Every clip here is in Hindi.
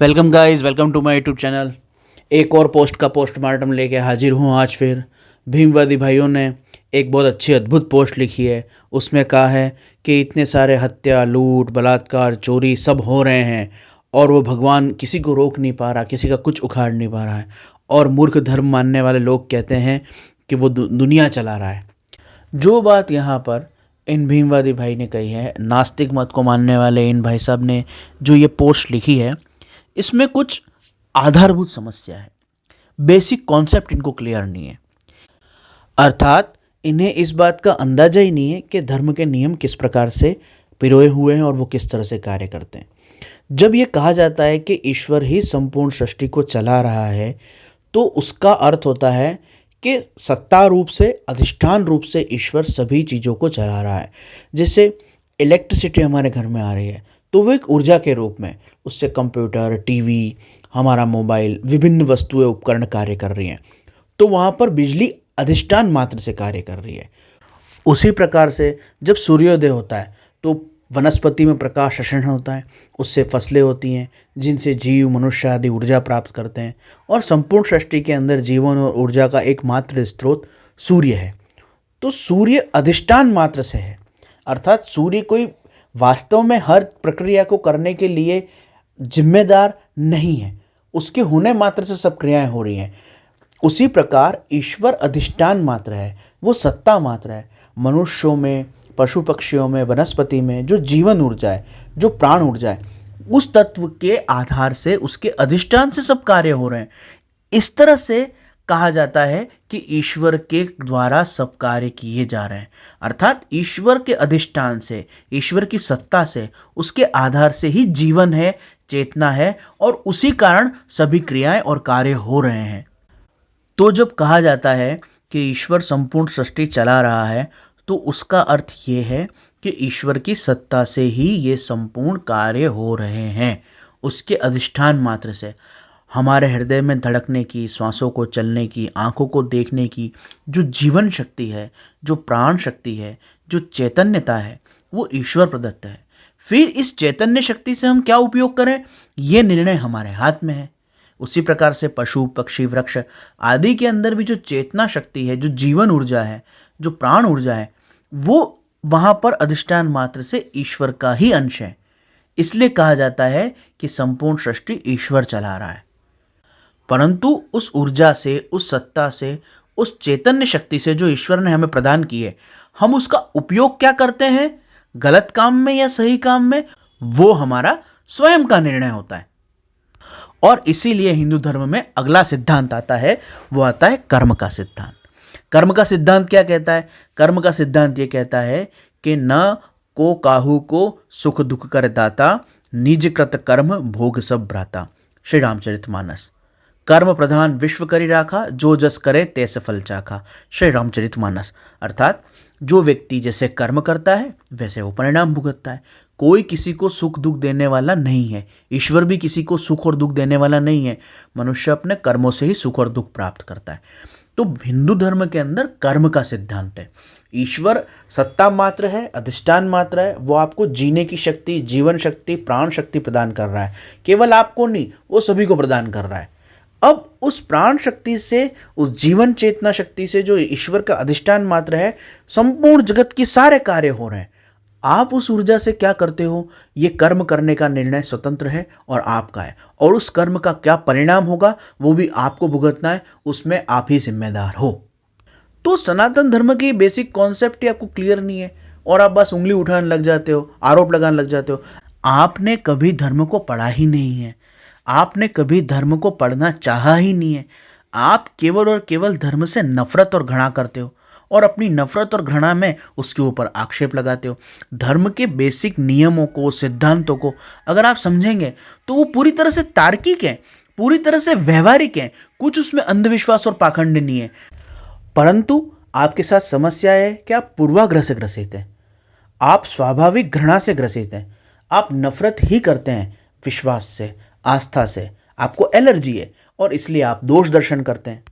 Welcome guys, welcome to my YouTube channel. एक और पोस्ट का पोस्टमार्टम लेके हाजिर हूँ आज फिर। भीमवादी भाइयों ने एक बहुत अच्छी अद्भुत पोस्ट लिखी है। उसमें कहा है कि इतने सारे हत्या, लूट, बलात्कार, चोरी सब हो रहे हैं और वो भगवान किसी को रोक नहीं पा रहा, किसी का कुछ उखाड़ नहीं पा रहा है। और मूर्ख धर्म मानने वाले लोग कहते हैं कि वो दुनिया चला रहा है। जो बात यहाँ पर इन भीमवादी भाई ने कही है, नास्तिक मत को मानने वाले इन भाई साहब ने जो ये पोस्ट लिखी है, इसमें कुछ आधारभूत समस्या है। बेसिक कॉन्सेप्ट इनको क्लियर नहीं है। अर्थात इन्हें इस बात का अंदाजा ही नहीं है कि धर्म के नियम किस प्रकार से पिरोए हुए हैं और वो किस तरह से कार्य करते हैं। जब ये कहा जाता है कि ईश्वर ही संपूर्ण सृष्टि को चला रहा है, तो उसका अर्थ होता है कि सत्ता रूप से, अधिष्ठान रूप से ईश्वर सभी चीज़ों को चला रहा है। जैसे इलेक्ट्रिसिटी हमारे घर में आ रही है, तो वो एक ऊर्जा के रूप में, उससे कंप्यूटर, टीवी, हमारा मोबाइल, विभिन्न वस्तुएं, उपकरण कार्य कर रही हैं। तो वहाँ पर बिजली अधिष्ठान मात्र से कार्य कर रही है। उसी प्रकार से जब सूर्योदय होता है तो वनस्पति में प्रकाश संश्लेषण होता है, उससे फसलें होती हैं जिनसे जीव, मनुष्य आदि ऊर्जा प्राप्त करते हैं। और संपूर्ण सृष्टि के अंदर जीवन और ऊर्जा का एकमात्र स्रोत सूर्य है। तो सूर्य अधिष्ठान मात्र से है, अर्थात सूर्य कोई वास्तव में हर प्रक्रिया को करने के लिए जिम्मेदार नहीं है, उसके होने मात्र से सब क्रियाएं हो रही हैं। उसी प्रकार ईश्वर अधिष्ठान मात्र है, वो सत्ता मात्र है। मनुष्यों में, पशु पक्षियों में, वनस्पति में जो जीवन ऊर्जा है, जो प्राण ऊर्जा है, उस तत्व के आधार से, उसके अधिष्ठान से सब कार्य हो रहे हैं। इस तरह से कहा जाता है कि ईश्वर के द्वारा सब कार्य किए जा रहे हैं। अर्थात ईश्वर के अधिष्ठान से, ईश्वर की सत्ता से, उसके आधार से ही जीवन है, चेतना है, और उसी कारण सभी क्रियाएं और कार्य हो रहे हैं। तो जब कहा जाता है कि ईश्वर संपूर्ण सृष्टि चला रहा है, तो उसका अर्थ ये है कि ईश्वर की सत्ता से ही ये संपूर्ण कार्य हो रहे हैं, उसके अधिष्ठान मात्र से। हमारे हृदय में धड़कने की, श्वासों को चलने की, आँखों को देखने की जो जीवन शक्ति है, जो प्राण शक्ति है, जो चैतन्यता है, वो ईश्वर प्रदत्त है। फिर इस चैतन्य शक्ति से हम क्या उपयोग करें, ये निर्णय हमारे हाथ में है। उसी प्रकार से पशु, पक्षी, वृक्ष आदि के अंदर भी जो चेतना शक्ति है, जो जीवन ऊर्जा है, जो प्राण ऊर्जा है, वो वहाँ पर अधिष्ठान मात्र से ईश्वर का ही अंश है। इसलिए कहा जाता है कि संपूर्ण सृष्टि ईश्वर चला रहा है। परंतु उस ऊर्जा से, उस सत्ता से, उस चैतन्य शक्ति से जो ईश्वर ने हमें प्रदान की है, हम उसका उपयोग क्या करते हैं, गलत काम में या सही काम में, वो हमारा स्वयं का निर्णय होता है। और इसीलिए हिंदू धर्म में अगला सिद्धांत आता है, वो आता है कर्म का सिद्धांत। कर्म का सिद्धांत क्या कहता है? कर्म का सिद्धांत ये कहता है कि न को काहू को सुख दुख कर दाता, निज कृत कर्म भोग सब भ्राता। श्री रामचरितमानस। कर्म प्रधान विश्व करी राखा, जो जस करे तैसे फल चाखा। श्री रामचरितमानस। अर्थात जो व्यक्ति जैसे कर्म करता है वैसे वो परिणाम भुगतता है। कोई किसी को सुख दुख देने वाला नहीं है, ईश्वर भी किसी को सुख और दुख देने वाला नहीं है। मनुष्य अपने कर्मों से ही सुख और दुख प्राप्त करता है। तो हिंदू धर्म के अंदर कर्म का सिद्धांत है। ईश्वर सत्ता मात्र है, अधिष्ठान मात्र है, वो आपको जीने की शक्ति, जीवन शक्ति, प्राण शक्ति प्रदान कर रहा है। केवल आपको नहीं, वो सभी को प्रदान कर रहा है। अब उस प्राण शक्ति से, उस जीवन चेतना शक्ति से, जो ईश्वर का अधिष्ठान मात्र है, संपूर्ण जगत के सारे कार्य हो रहे हैं। आप उस ऊर्जा से क्या करते हो, ये कर्म करने का निर्णय स्वतंत्र है और आपका है। और उस कर्म का क्या परिणाम होगा वो भी आपको भुगतना है, उसमें आप ही जिम्मेदार हो। तो सनातन धर्म की बेसिक कॉन्सेप्ट ही आपको क्लियर नहीं है और आप बस उंगली उठाने लग जाते हो, आरोप लगाने लग जाते हो। आपने कभी धर्म को पढ़ा ही नहीं है, आपने कभी धर्म को पढ़ना चाहा ही नहीं है। आप केवल और केवल धर्म से नफरत और घृणा करते हो और अपनी नफरत और घृणा में उसके ऊपर आक्षेप लगाते हो। धर्म के बेसिक नियमों को, सिद्धांतों को अगर आप समझेंगे तो वो पूरी तरह से तार्किक हैं, पूरी तरह से व्यवहारिक हैं, कुछ उसमें अंधविश्वास और पाखंड नहीं है। परंतु आपके साथ समस्या है कि आप पूर्वाग्रह से ग्रसित हैं, आप स्वाभाविक घृणा से ग्रसित हैं, आप नफरत ही करते हैं विश्वास से, आस्था से, आपको एलर्जी है और इसलिए आप दोष दर्शन करते हैं।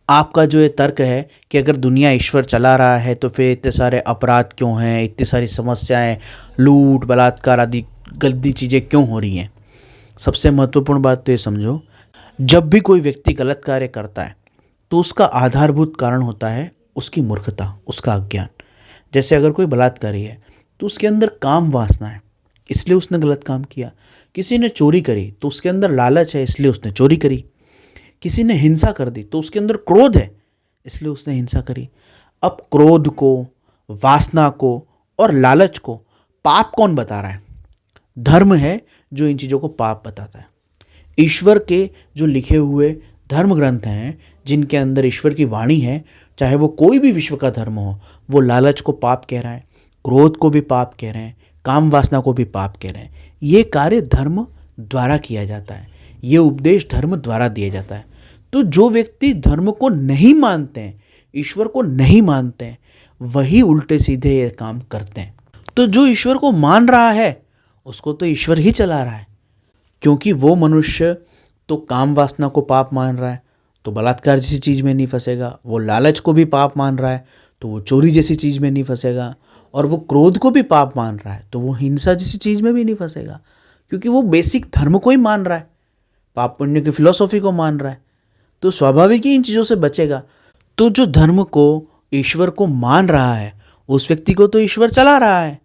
आपका जो ये तर्क है कि अगर दुनिया ईश्वर चला रहा है तो फिर इतने सारे अपराध क्यों हैं, इतनी सारी समस्याएं, लूट, बलात्कार आदि गंदी चीज़ें क्यों हो रही हैं, सबसे महत्वपूर्ण बात तो ये समझो, जब भी कोई व्यक्ति गलत कार्य करता है तो उसका आधारभूत कारण होता है उसकी मूर्खता, उसका अज्ञान। जैसे अगर कोई बलात्कारी है तो उसके अंदर काम वासना है, इसलिए उसने गलत काम किया। किसी ने चोरी करी तो उसके अंदर लालच है, इसलिए उसने चोरी करी। किसी ने हिंसा कर दी तो उसके अंदर क्रोध है, इसलिए उसने हिंसा करी। अब क्रोध को, वासना को और लालच को पाप कौन बता रहा है? धर्म है जो इन चीज़ों को पाप बताता है। ईश्वर के जो लिखे हुए धर्म ग्रंथ हैं, जिनके अंदर ईश्वर की वाणी है, चाहे वो कोई भी विश्व का धर्म हो, वो लालच को पाप कह रहा है, क्रोध को भी पाप कह रहे हैं, काम वासना को भी पाप कह रहे हैं। ये कार्य धर्म द्वारा किया जाता है, ये उपदेश धर्म द्वारा दिया जाता है। तो जो व्यक्ति धर्म को नहीं मानते हैं, ईश्वर को नहीं मानते हैं, वही उल्टे सीधे ये काम करते हैं। तो जो ईश्वर को मान रहा है उसको तो ईश्वर ही चला रहा है, क्योंकि वो मनुष्य तो काम वासना को पाप मान रहा है तो बलात्कार जैसी चीज़ में नहीं फंसेगा, वो लालच को भी पाप मान रहा है तो वो चोरी जैसी चीज़ में नहीं फंसेगा, और वो क्रोध को भी पाप मान रहा है तो वो हिंसा जैसी चीज़ में भी नहीं फंसेगा, क्योंकि वो बेसिक धर्म को ही मान रहा है, पाप पुण्य की फिलॉसफी को मान रहा है। तो स्वाभाविक ही इन चीज़ों से बचेगा। तो जो धर्म को, ईश्वर को मान रहा है, उस व्यक्ति को तो ईश्वर चला रहा है,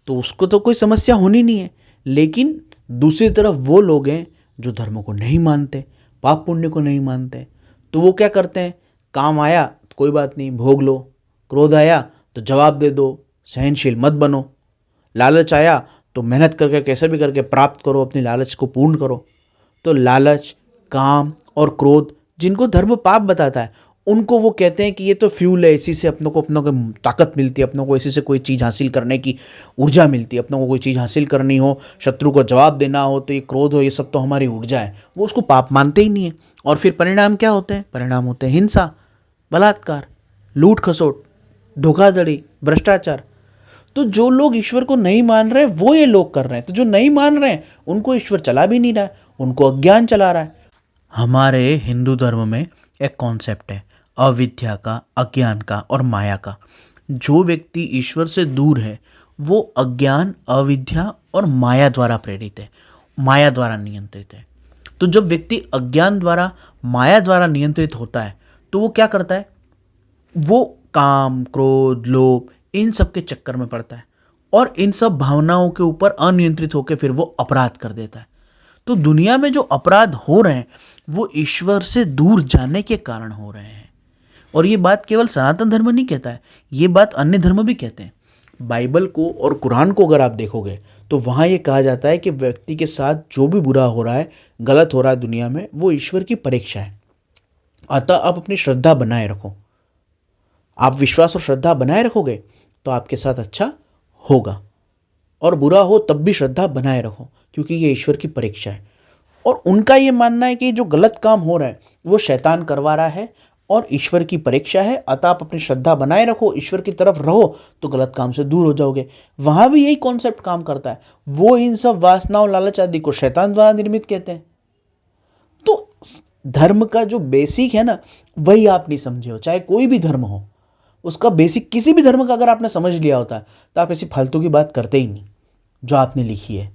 तो उसको तो कोई समस्या होनी नहीं है। लेकिन दूसरी तरफ वो लोग हैं जो धर्म को नहीं मानते, पाप पुण्य को नहीं मानते, तो वो क्या करते हैं? काम आया तो कोई बात नहीं, भोग लो। क्रोध आया तो जवाब दे दो, सहनशील मत बनो। लालच आया तो मेहनत करके कैसे भी करके प्राप्त करो, अपनी लालच को पूर्ण करो। तो लालच, काम और क्रोध, जिनको धर्म पाप बताता है, उनको वो कहते हैं कि ये तो फ्यूल है, इसी से अपनों को ताकत मिलती है, अपनों को इसी से कोई चीज़ हासिल करने की ऊर्जा मिलती है। अपनों को कोई चीज़ हासिल करनी हो, शत्रु को जवाब देना हो, तो ये क्रोध हो, ये सब तो हमारी ऊर्जा है। वो उसको पाप मानते ही नहीं है। और फिर परिणाम क्या होते हैं? परिणाम होते हैं हिंसा, बलात्कार, लूट खसोट, धोखाधड़ी, भ्रष्टाचार। तो जो लोग ईश्वर को नहीं मान रहे वो ये लोग कर रहे हैं। तो जो नहीं मान रहे हैं उनको ईश्वर चला भी नहीं रहा है, उनको अज्ञान चला रहा है। हमारे हिंदू धर्म में एक कॉन्सेप्ट है अविद्या का, अज्ञान का और माया का। जो व्यक्ति ईश्वर से दूर है वो अज्ञान, अविद्या और माया द्वारा प्रेरित है, माया द्वारा नियंत्रित है। तो जब व्यक्ति अज्ञान द्वारा, माया द्वारा नियंत्रित होता है तो वो क्या करता है? वो काम, क्रोध, लोभ, इन सब के चक्कर में पड़ता है और इन सब भावनाओं के ऊपर अनियंत्रित होकर फिर वो अपराध कर देता है। तो दुनिया में जो अपराध हो रहे हैं वो ईश्वर से दूर जाने के कारण हो रहे हैं। और ये बात केवल सनातन धर्म नहीं कहता है, ये बात अन्य धर्म भी कहते हैं। बाइबल को और कुरान को अगर आप देखोगे तो वहाँ ये कहा जाता है कि व्यक्ति के साथ जो भी बुरा हो रहा है, गलत हो रहा है दुनिया में, वो ईश्वर की परीक्षा है। अतः आप अपनी श्रद्धा बनाए रखो। आप विश्वास और श्रद्धा बनाए रखोगे तो आपके साथ अच्छा होगा, और बुरा हो तब भी श्रद्धा बनाए रखो, क्योंकि ये ईश्वर की परीक्षा है। और उनका ये मानना है कि जो गलत काम हो रहा है वो शैतान करवा रहा है और ईश्वर की परीक्षा है। अतः आप अपनी श्रद्धा बनाए रखो, ईश्वर की तरफ रहो तो गलत काम से दूर हो जाओगे। वहाँ भी यही कॉन्सेप्ट काम करता है। वो इन सब वासनाओं, लालच आदि को शैतान द्वारा निर्मित कहते हैं। तो धर्म का जो बेसिक है ना, वही आप नहीं समझे हो। चाहे कोई भी धर्म हो, उसका बेसिक किसी भी धर्म का अगर आपने समझ लिया होता है तो आप ऐसी फालतू की बात करते ही नहीं जो आपने लिखी है।